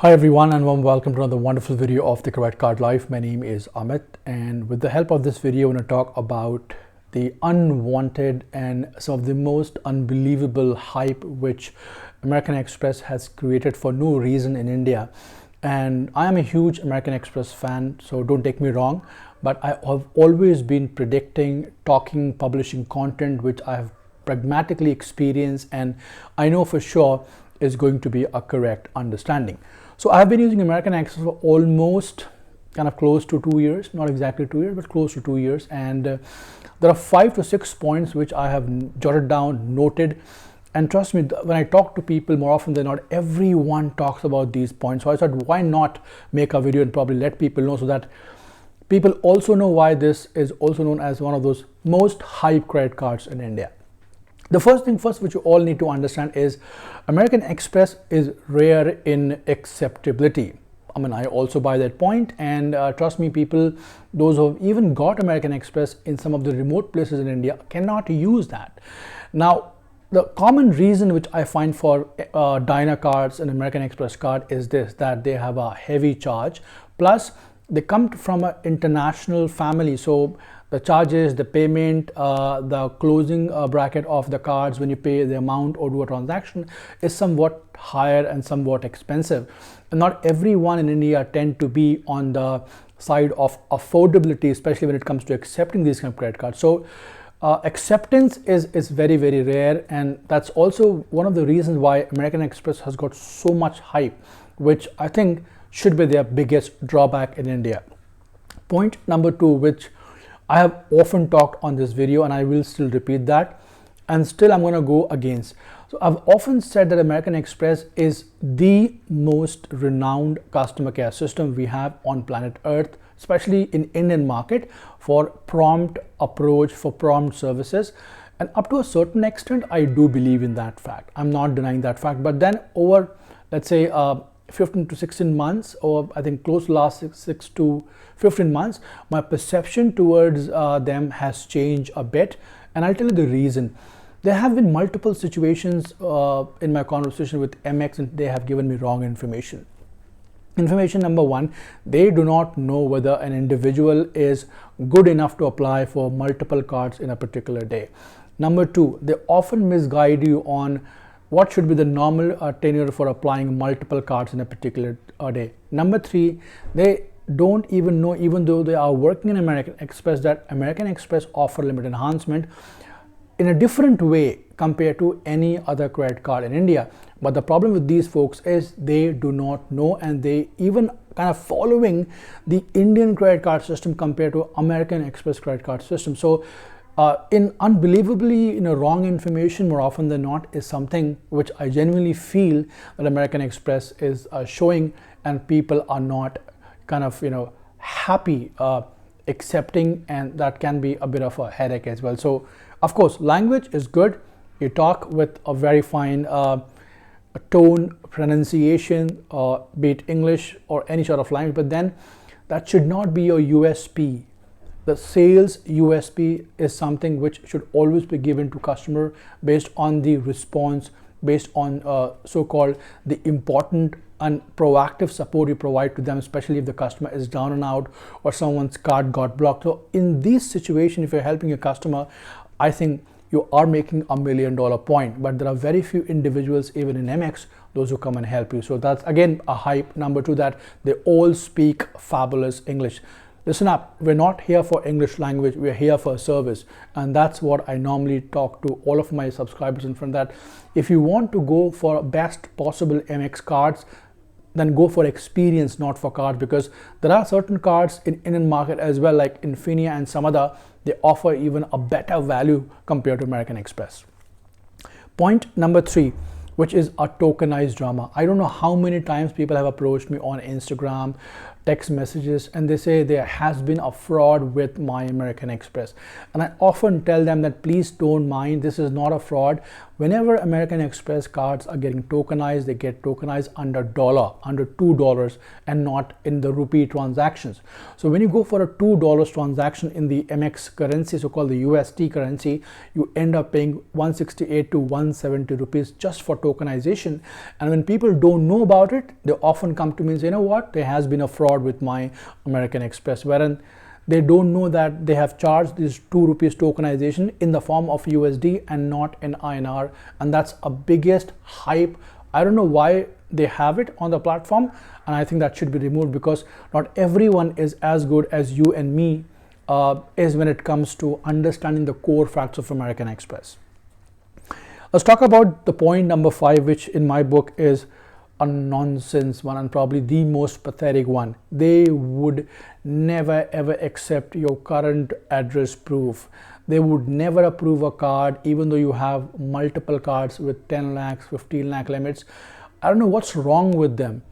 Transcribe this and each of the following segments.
Hi everyone, and warm welcome to another wonderful video of the Credit Card Life. My name is Amit, and with the help of this video, I want to talk about the unwanted and some of the most unbelievable hype which American Express has created for no reason in India. And I am a huge American Express fan, so don't take me wrong, but I have always been predicting, talking, publishing content which I have pragmatically experienced and I know for sure is going to be a correct understanding. So I've been using American Express for almost kind of close to 2 years, not exactly 2 years, but close to 2 years. And there are 5 to 6 points which I have jotted down, noted. And trust me, when I talk to people more often than not, everyone talks about these points. So I thought, why not make a video and probably let people know so that people also know why this is also known as one of those most hype credit cards in India. The first thing first, which you all need to understand is American Express is rare in acceptability. I mean, I also buy that point, and trust me, people, those who have even got American Express in some of the remote places in India cannot use that. Now, the common reason which I find for Dyna cards and American Express card is this, that they have a heavy charge, plus they come from an international family. So the charges, the payment, the closing bracket of the cards when you pay the amount or do a transaction is somewhat higher and somewhat expensive. And not everyone in India tend to be on the side of affordability, especially when it comes to accepting these kind of credit cards. So acceptance is very, very rare, and that's also one of the reasons why American Express has got so much hype, which I think should be their biggest drawback in India. Point number 2, which I have often talked on this video, and I will still repeat that, and still I'm going to go against. So I've often said that American Express is the most renowned customer care system we have on planet Earth, especially in Indian market, for prompt approach, for prompt services. And up to a certain extent, I do believe in that fact. I'm not denying that fact. But then over, let's say, 15 to 16 months, or I think close to last 6 to 15 months, my perception towards them has changed a bit. And I'll tell you the reason. There have been multiple situations in my conversation with Amex, and they have given me wrong information. Information number 1, they do not know whether an individual is good enough to apply for multiple cards in a particular day. Number 2, they often misguide you on what should be the normal tenure for applying multiple cards in a particular day. Number 3, they don't even know, even though they are working in American Express, that American Express offer limit enhancement in a different way compared to any other credit card in India. But the problem with these folks is they do not know, and they even kind of following the Indian credit card system compared to American Express credit card system. So in unbelievably wrong information more often than not is something which I genuinely feel that American Express is showing, and people are not kind of happy accepting, and that can be a bit of a headache as well. So of course, language is good. You talk with a very fine tone, pronunciation, be it English or any sort of language, but then that should not be your USP. The sales USP is something which should always be given to customer based on the response, based on so-called the important and proactive support you provide to them, especially if the customer is down and out or someone's card got blocked. So in this situation, if you're helping a customer, I think you are making $1 million point. But there are very few individuals, even in Amex, those who come and help you. So that's again a hype. Number 2, that they all speak fabulous English. Listen up, we're not here for English language, we're here for service. And that's what I normally talk to all of my subscribers in front, that if you want to go for best possible Amex cards, then go for experience, not for cards, because there are certain cards in Indian market as well, like Infinia and some other, they offer even a better value compared to American Express. Point number 3, which is a tokenized drama. I don't know how many times people have approached me on Instagram text messages and they say there has been a fraud with my American Express. And I often tell them that please don't mind, this is not a fraud. Whenever American Express cards are getting tokenized, they get tokenized under $2 and not in the rupee transactions. So when you go for a $2 transaction in the Amex currency, so-called the USD currency, you end up paying 168 to 170 rupees just for tokenization. And when people don't know about it, they often come to me and say, you know what, there has been a fraud with my American Express, wherein they don't know that they have charged this 2 rupees tokenization in the form of USD and not in INR. And that's a biggest hype. I don't know why they have it on the platform, and I think that should be removed, because not everyone is as good as you and me is when it comes to understanding the core facts of American Express. Let's talk about the point number 5, which in my book is a nonsense one and probably the most pathetic one. They would never ever accept your current address proof. They would never approve a card even though you have multiple cards with 10 lakhs, 15 lakh limits. I don't know what's wrong with them.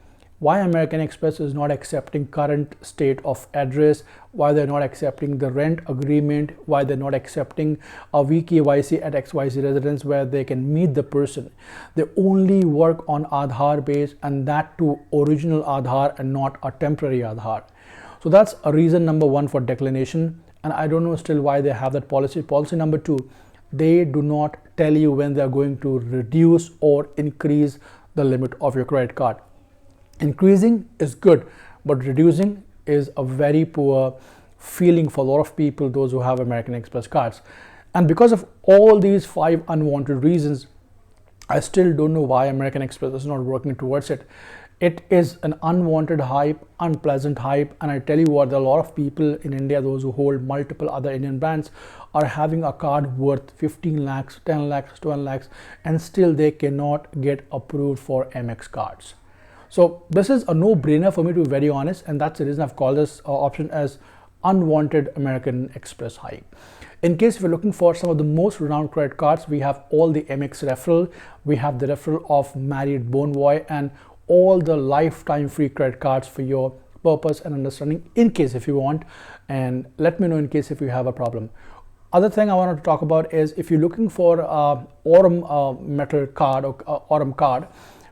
Why American Express is not accepting current state of address, why they're not accepting the rent agreement, why they're not accepting a VKYC at XYZ residence where they can meet the person. They only work on Aadhaar base, and that too original Aadhaar and not a temporary Aadhaar. So that's a reason number 1 for declination, and I don't know still why they have that policy. Policy number 2, they do not tell you when they're going to reduce or increase the limit of your credit card. Increasing is good, but reducing is a very poor feeling for a lot of people, those who have American Express cards. And because of all these 5 unwanted reasons, I still don't know why American Express is not working towards it. It is an unwanted hype, unpleasant hype, and I tell you what, there are a lot of people in India, those who hold multiple other Indian brands, are having a card worth 15 lakhs, 10 lakhs, 12 lakhs, and still they cannot get approved for Amex cards. So this is a no-brainer for me, to be very honest, and that's the reason I've called this option as unwanted American Express hype. In case if you're looking for some of the most renowned credit cards, we have all the Amex referral, we have the referral of Marriott Bonvoy, and all the lifetime free credit cards for your purpose and understanding, in case if you want, and let me know in case if you have a problem. Other thing I wanted to talk about is if you're looking for Aurum metal card or Aurum card,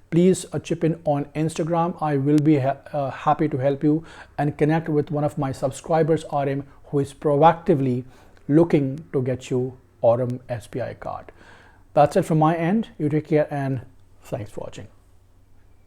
please chip in on Instagram. I will be happy to help you and connect with one of my subscribers, RM, who is proactively looking to get you Aurum SBI card. That's it from my end. You take care and thanks for watching.